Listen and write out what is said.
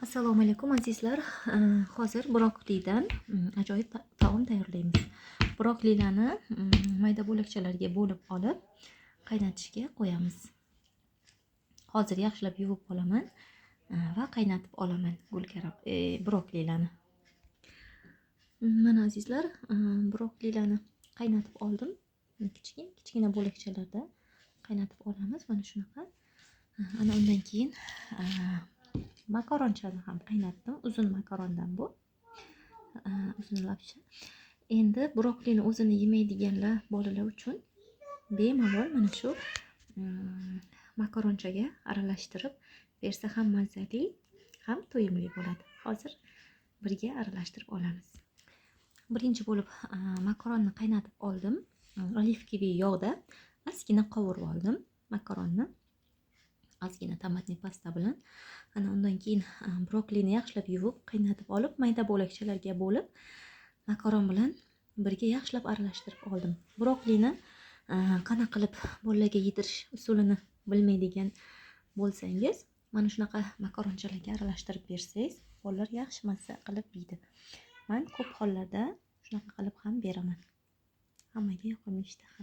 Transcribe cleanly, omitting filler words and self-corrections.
Assalomu alaykum azizlar. Hozir brokolidan ajoyib taom tayyorlaymiz. Brokolilarni mayda bo'lakchalarga bo'lib olib, qaynatishga qo'yamiz. Hozir yaxshilab yuvib olaman va qaynatib olaman brokolilarni. Mana azizlar, brokolilarni qaynatib oldim. Kichkina bo'lakchalarda qaynatib olamiz. Mana shunaqa. Ana undan keyin makaronchani ham qaynatdim. Uzun makarondan bu. Uzun lapsha. Endi brokolini o'zini yemaydiganlar bolalar uchun bemalol mana shu makaronchaga aralashtirib bersa ham mazali, ham to'yimli bo'ladi. Hozir birga aralashtirib olamiz. Birinchi bo'lib makaronni qaynatib oldim. Olivkiviy yog'da ozgina qovurib oldim makaronni. Ozgina tomatli pasta bilan. Ana undan keyin brokolini yaxshilab yuvib, qaynatib olib, mayda bo'lakchalarga bo'lib, makaron bilan birga yaxshilab aralashtirib oldim. Brokolini qanaqa qilib bolalarga yedirish usulini bilmaydigan bo'lsangiz, mana shunaqa makaronchalarga aralashtirib bersangiz, bolalar yaxshi mazza qilib yeydi. Men ko'p hollarda shunaqa qilib ham beraman. Hammaga yoqimli ishtaha.